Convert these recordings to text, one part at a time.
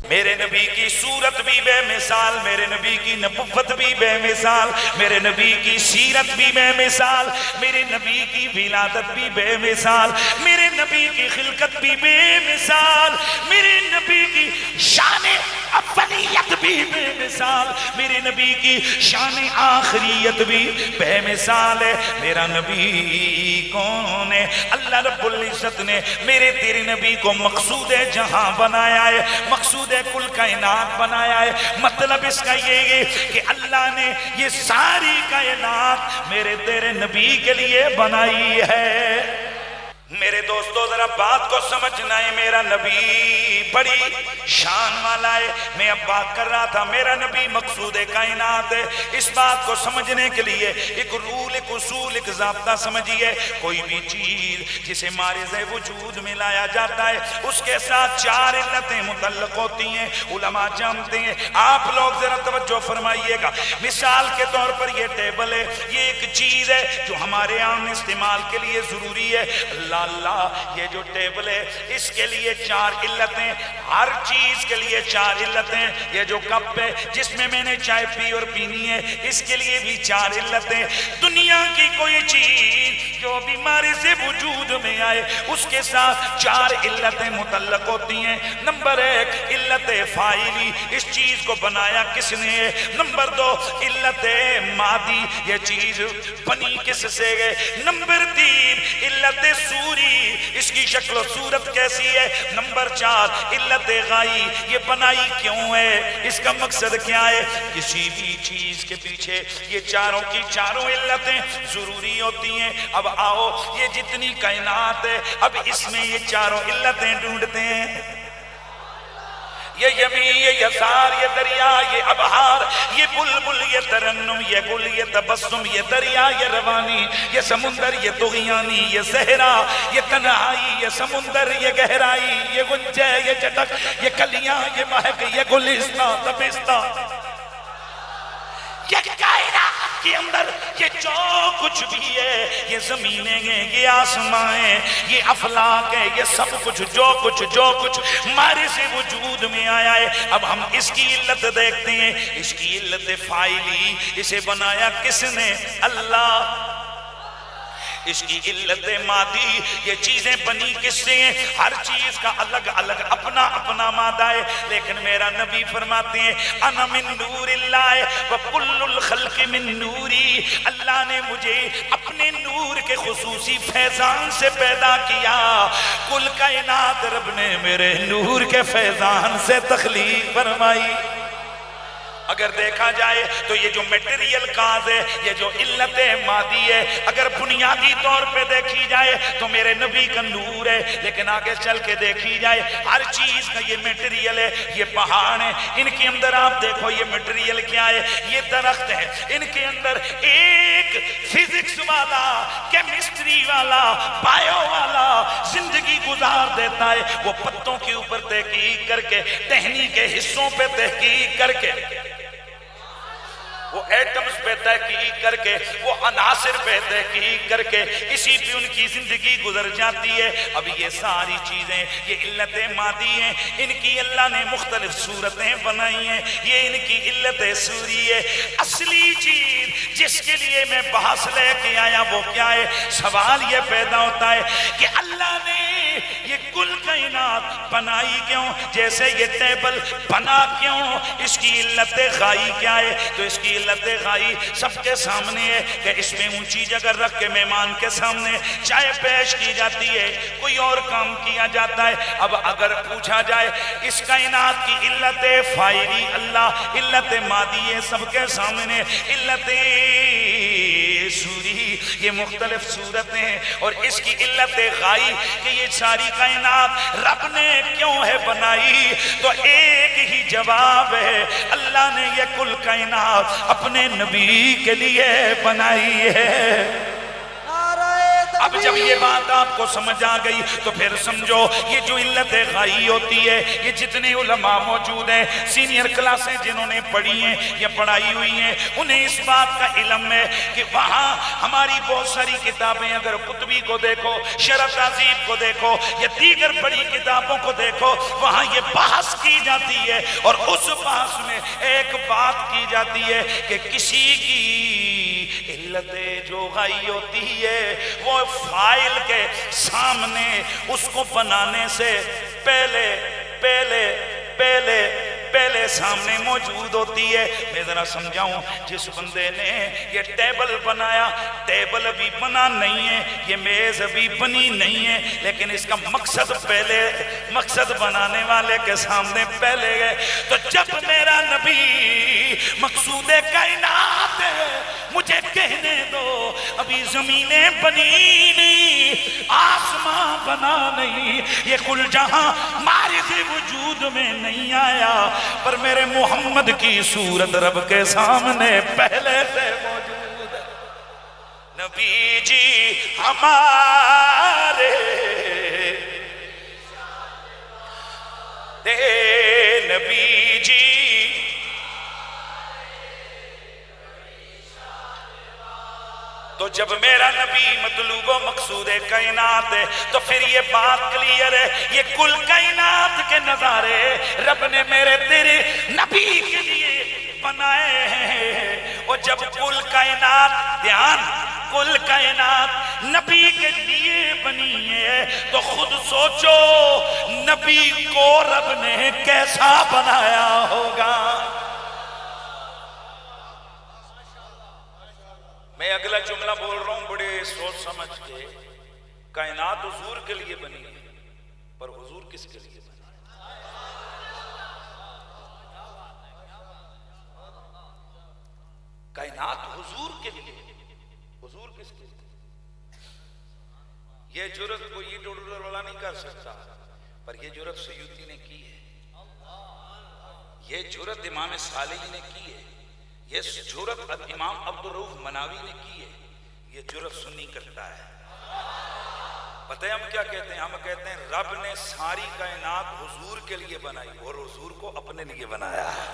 میرے نبی کی صورت بھی بے مثال، میرے نبی کی نبوت بھی بے مثال، میرے نبی کی سیرت بھی بے مثال، میرے نبی کی ولادت بھی بے مثال، میرے نبی کی خلقت بھی بے مثال، میرے نبی کی شان اولیت بھی بے مثال، میرے نبی کی شان آخریت بھی بے مثال ہے۔ میرا نبی کون ہے؟ اللہ رب العزت نے میرے تیرے نبی کو مقصود جہاں بنایا ہے، مقصود کل کائنات بنایا ہے۔ مطلب اس کا یہ ہے کہ اللہ نے یہ ساری کائنات میرے تیرے نبی کے لیے بنائی ہے۔ میرے دوستو ذرا بات کو سمجھنا ہے، میرا نبی بڑی شان والا ہے۔ میں اب بات کر رہا تھا میرا نبی مقصود کائنات ہے۔ اس بات کو سمجھنے کے لیے ایک رول، ایک اصول، ایک ضابطہ سمجھیے۔ کوئی بھی چیز جسے مارز وجود میں لایا جاتا ہے اس کے ساتھ چار علتیں متعلق ہوتی ہیں، علماء جانتے ہیں۔ آپ لوگ ذرا توجہ فرمائیے گا۔ مثال کے طور پر یہ ٹیبل ہے، یہ ایک چیز ہے جو ہمارے عام استعمال کے لیے ضروری ہے۔ اللہ یہ جو ٹیبل ہے اس کے لیے چار علتیں، ہر چیز کے لیے چار علتیں۔ یہ جو کپ ہے جس میں میں نے چائے پی اور پینی ہے اس کے لیے بھی چار علتیں۔ دنیا کی کوئی چیز جو بیماری سے وجود میں آئے اس کے ساتھ چار علتیں متعلق ہوتی ہیں۔ نمبر ایک علت فاعلی، اس چیز کو بنایا کس نے ہے۔ نمبر دو علت مادی، یہ چیز بنی کس سے ہے۔ نمبر تین علت سوری، اس کی شکل و صورت کیسی ہے۔ نمبر چار علت غائی، یہ بنائی کیوں ہے، اس کا مقصد کیا ہے۔ کسی بھی چیز کے پیچھے یہ چاروں کی چاروں علتیں ضروری ہوتی ہیں۔ اب آؤ یہ جتنی کائنات ہے اب اس میں یہ چاروں علتیں ڈھونڈتے ہیں۔ یہ یمین، یہ یسار، یہ دریا، یہ ابحار، یہ بلبل، یہ ترنم، یہ گل، یہ تبسم، یہ دریا، یہ روانی، یہ سمندر، یہ طغیانی، یہ صحرا، یہ تنہائی، یہ سمندر، یہ گہرائی، یہ گنجے، یہ چٹک، یہ کلیاں، یہ مہک، یہ گلستان، تبستان، یہ کائنات کے اندر یہ جو کچھ بھی ہے، یہ زمینیں ہیں، یہ آسمان ہیں، یہ افلاک ہے، یہ سب کچھ جو کچھ ہمارے سے وجود میں آیا ہے۔ اب ہم اس کی علت دیکھتے ہیں، اس کی علت فاعلی، اسے بنایا کس نے؟ اللہ۔ اس کی علت مادی، یہ چیزیں بنی کس سے ہیں؟ ہر چیز کا الگ الگ اپنا اپنا مادہ ہے، لیکن میرا نبی فرماتے ہیں انا من نور اللہ وکل الخلق من نوری، اللہ نے مجھے اپنے نور کے خصوصی فیضان سے پیدا کیا، کل کائنات رب نے میرے نور کے فیضان سے تخلیق فرمائی۔ اگر دیکھا جائے تو یہ جو میٹیریل کاز ہے، یہ جو علت مادی ہے، اگر بنیادی طور پہ دیکھی جائے تو میرے نبی کا نور ہے، لیکن آگے چل کے دیکھی جائے ہر چیز کا یہ میٹیریل ہے۔ یہ پہاڑ ہیں، ان کے اندر آپ دیکھو یہ میٹیریل کیا ہے، یہ درخت ہیں، ان کے اندر ایک فزکس والا، کیمسٹری والا، بائیو والا زندگی گزار دیتا ہے، وہ پتوں کے اوپر تحقیق کر کے، ٹہنی کے حصوں پہ تحقیق کر کے، وہ ایٹمز پہ تحقیق کر کے، وہ عناصر پہ تحقیق کر کے اسی پہ ان کی زندگی گزر جاتی ہے۔ اب یہ ساری چیزیں یہ علت مادی ہیں، ان کی اللہ نے مختلف صورتیں بنائی ہیں، یہ ان کی علت سوری ہے۔ اصلی چیز جس کے لیے میں بحث لے کے آیا وہ کیا ہے؟ سوال یہ پیدا ہوتا ہے کہ اللہ نے یہ کل کائنات بنائی کیوں؟ جیسے یہ ٹیبل بنا کیوں؟ اس کی علت غائی کیا ہے؟ تو اس کی علت غائی سب کے سامنے ہے کہ اس میں اونچی جگہ رکھ کے مہمان کے سامنے چائے پیش کی جاتی ہے، کوئی اور کام کیا جاتا ہے۔ اب اگر پوچھا جائے اس کائنات کی علت فاعلی اللہ، علت مادی ہے سب کے سامنے، علت سوری یہ مختلف صورتیں ہیں، اور اس کی علت غائی کہ یہ ساری کائنات رب نے کیوں ہے بنائی، تو ایک ہی جواب ہے، اللہ نے یہ کل کائنات اپنے نبی کے لیے بنائی ہے۔ نعرہ اب جب یہ بات آپ کو سمجھ آ گئی تو پھر سمجھو یہ جو علت غائی ہوتی ہے، یہ جتنے علماء موجود ہیں، سینئر کلاسیں جنہوں نے پڑھی ہیں یا پڑھائی ہوئی ہیں، انہیں اس بات کا علم ہے کہ وہاں ہماری بہت ساری کتابیں، اگر قطبی کو دیکھو، شرح تہذیب کو دیکھو یا دیگر بڑی کتابوں کو دیکھو، وہاں یہ بحث کی جاتی ہے اور اس بحث میں ایک بات کی جاتی ہے کہ کسی کی علت جو غائی ہوتی ہے وہ فائل کے سامنے اس کو بنانے سے پہلے سامنے موجود ہوتی ہے۔ میں ذرا سمجھاؤں، جس بندے نے یہ ٹیبل بنایا، ٹیبل ابھی بنا نہیں ہے، یہ میز ابھی بنی نہیں ہے، لیکن اس کا مقصد بنانے والے کے سامنے پہلے گئے۔ تو جب میرا نبی مقصود کائنات ہے، مجھے کہنے دو ابھی زمینیں بنی نہیں، آسمان بنا نہیں، یہ کل جہاں معرض وجود میں نہیں آیا، پر میرے محمد کی صورت رب کے سامنے پہلے سے موجود ہے۔ نبی جی ہمارے نبی جی تو جب میرا نبی مطلوب و مقصود کائنات ہے تو پھر یہ بات کلیئر ہے، یہ کل کائنات کے نظارے رب نے میرے تیرے نبی کے لیے بنائے ہیں۔ اور جب کل کائنات، دھیان، کل کائنات نبی کے لیے بنی ہے تو خود سوچو نبی کو رب نے کیسا بنایا ہوگا۔ میں اگلا جملہ بول رہا ہوں بڑے سوچ سمجھ کے، کائنات حضور کے لیے بنی ہے، پر حضور کس کے لیے بنی؟ کائنات حضور کے لیے، حضور کس کے لیے؟ یہ جرت کوئی ڈوڈر والا نہیں کر سکتا، پر یہ جرت سیوطی نے کی ہے، یہ جرت امام صالحی نے کی ہے، یہ جرت امام عبدالرؤف مناوی نے کی ہے، یہ جرت سنی کرتا ہے۔ پتہ ہے ہم کیا کہتے ہیں؟ ہم کہتے ہیں رب نے ساری کائنات حضور کے لیے بنائی اور حضور کو اپنے لیے بنایا ہے۔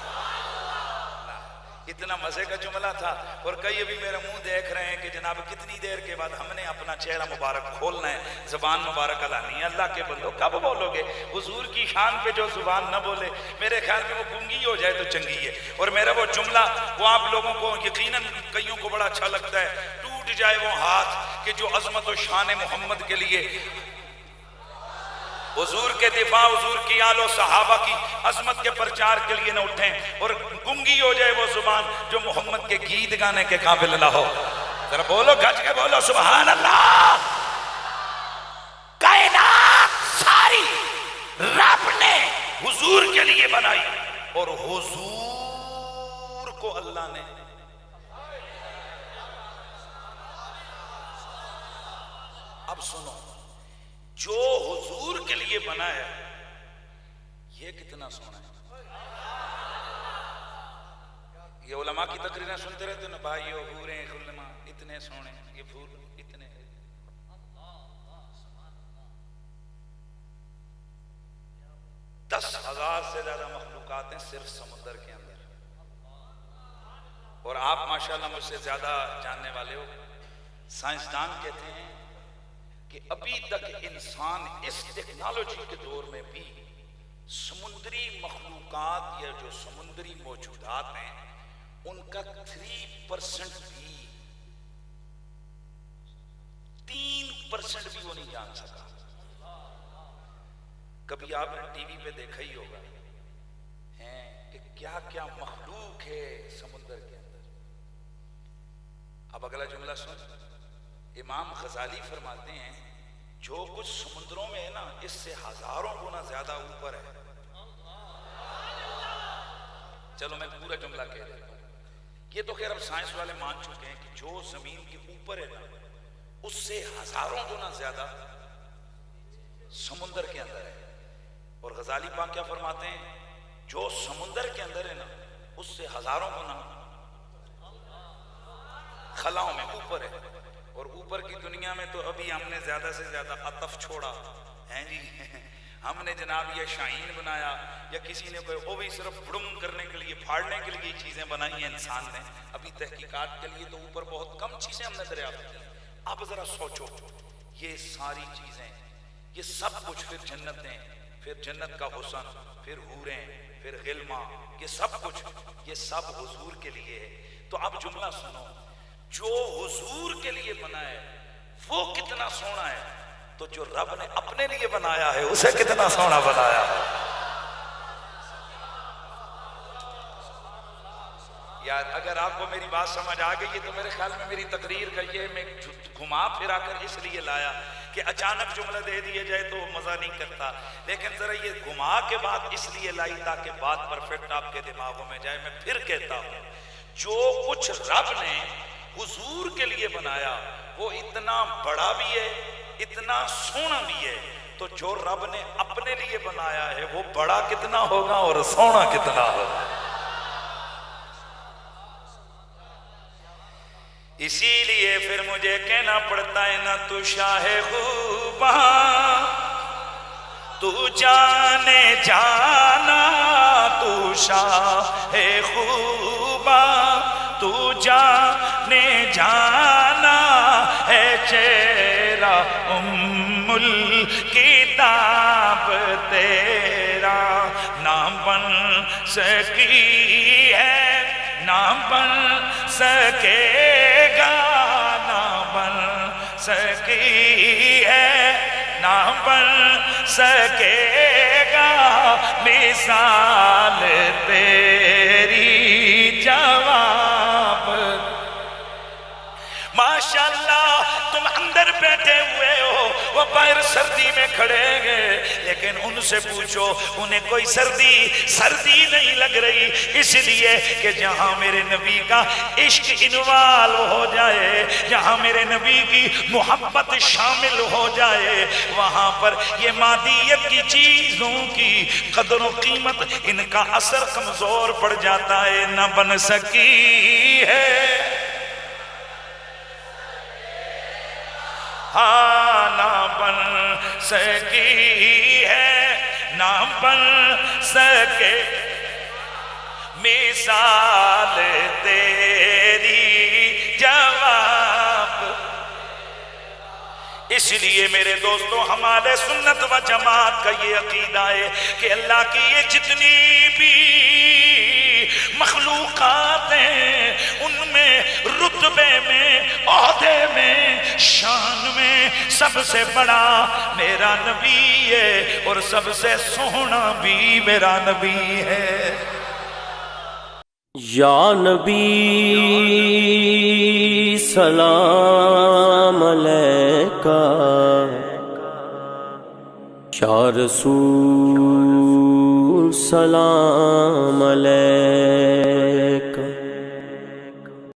اتنا مزے کا جملہ تھا، اور کئی ابھی میرا منہ دیکھ رہے ہیں کہ جناب کتنی دیر کے بعد ہم نے اپنا چہرہ مبارک کھولنا ہے، زبان مبارک لانی ہے۔ اللہ کے بندو کب بولو گے؟ حضور کی شان پہ جو زبان نہ بولے میرے خیال میں وہ گنگی ہو جائے تو چنگی ہے۔ اور میرا وہ جملہ وہ آپ لوگوں کو یقیناً کئیوں کو بڑا اچھا لگتا ہے، ٹوٹ جائے وہ ہاتھ کہ جو عظمت و شان محمد کے لیے، حضور کے دفاع، حضور کی آل و صحابہ کی عظمت کے پرچار کے لیے نہ اٹھیں، اور گنگی ہو جائے وہ زبان جو محمد کے گیت گانے کے قابل نہ ہو۔ ذرا بولو، گھٹ کے بولو سبحان اللہ۔ کائنات ساری رب نے حضور کے لیے بنائی، اور حضور کو اللہ نے اب سنو، جو حضور کے لیے بنا ہے یہ کتنا سونا ہے۔ یہ علماء کی تقریریں سنتے رہتے نا، بھائیو حوریں علماء اتنے سونے، یہ پھول اتنے، 10,000 سے زیادہ مخلوقات ہیں صرف سمندر کے اندر، اور آپ ماشاءاللہ مجھ سے زیادہ جاننے والے ہو۔ سائنسدان کہتے ہیں کہ ابھی تک انسان اس ٹیکنالوجی کے دور میں بھی سمندری مخلوقات یا جو سمندری موجودات ہیں ان کا 3% بھی 3% بھی وہ نہیں جان سکا۔ کبھی آپ نے ٹی وی پہ دیکھا ہی ہوگا کہ کیا کیا مخلوق ہے سمندر کے اندر۔ اب اگلا جملہ سن، امام غزالی فرماتے ہیں جو کچھ سمندروں میں ہے نا اس سے ہزاروں گنا زیادہ اوپر ہے۔ چلو میں پورا جملہ کہہ دیتا ہوں، یہ تو خیر اب سائنس والے مان چکے ہیں کہ جو زمین کے اوپر ہے نا اس سے ہزاروں گنا زیادہ سمندر کے اندر ہے، اور غزالی پاک کیا فرماتے ہیں؟ جو سمندر کے اندر ہے نا اس سے ہزاروں گنا خلاؤں میں اوپر ہے۔ اور اوپر کی دنیا میں تو ابھی ہم نے زیادہ سے زیادہ عطف چھوڑا ہیں جی، ہم نے جناب یہ شاہین بنایا، یا کسی نے کوئی وہ بھی صرف بڑم کرنے کے لیے، پھاڑنے کے لیے چیزیں بنائی ہیں انسان نے، ابھی تحقیقات کے لیے تو اوپر بہت کم چیزیں ہم نے دریافت کی۔ اب ذرا سوچو، یہ ساری چیزیں، یہ سب کچھ، پھر جنتیں، پھر جنت کا حسن، پھر حوریں، پھر غلما، یہ سب کچھ، یہ سب حضور کے لیے ہے۔ تو اب جملہ سنو، جو حضور کے لیے بنا ہے وہ کتنا سونا ہے، تو جو رب نے اپنے لیے بنایا ہے اسے کتنا سونا بنایا ہے۔ یار اگر آپ کو میری بات سمجھ آ گئی ہے تو میرے خیال میں میری تقریر کا یہ میں گھما پھرا کر اس لیے لایا کہ اچانک جملہ دے دیے جائے تو مزہ نہیں کرتا، لیکن ذرا یہ گھما کے بات اس لیے لائی تاکہ بات پرفیکٹ آپ کے دماغوں میں جائے۔ میں پھر کہتا ہوں، جو کچھ رب نے حضور کے لیے بنایا وہ اتنا بڑا بھی ہے، اتنا سونا بھی ہے، تو جو رب نے اپنے لیے بنایا ہے وہ بڑا کتنا ہوگا اور سونا کتنا ہوگا۔ اسی لیے پھر مجھے کہنا پڑتا ہے، نہ تو شاہ خوباں تو جانے جانا، تو شاہ خوباں تو جانے جانا ہے، چہرہ ام الکتاب تیرا نام بن سکی ہے، نام بن سکے گا، نام بن سکی ہے، نام بن سکے گا، مثال تیری جواب۔ ماشاءاللہ تم اندر بیٹھے ہوئے ہو، وہ باہر سردی میں کھڑے گئے، لیکن ان سے پوچھو انہیں کوئی سردی نہیں لگ رہی، اس لیے کہ جہاں میرے نبی کا عشق انوال ہو جائے، جہاں میرے نبی کی محبت شامل ہو جائے، وہاں پر یہ مادیت کی چیزوں کی قدر و قیمت، ان کا اثر کمزور پڑ جاتا ہے۔ نہ بن سکی ہے، ہاں نہ بن سکی ہے، نہ بن سکے، مثال تیری جواب۔ اس لیے میرے دوستو، ہمارے سنت و جماعت کا یہ عقیدہ ہے کہ اللہ کی یہ جتنی بھی مخلوقات ہیں، ان میں رتبے میں، عہدے میں، شان میں سب سے بڑا میرا نبی ہے، اور سب سے سونا بھی میرا نبی ہے۔ یا نبی سلام علیکہ، یا رسول سلام علیکہ۔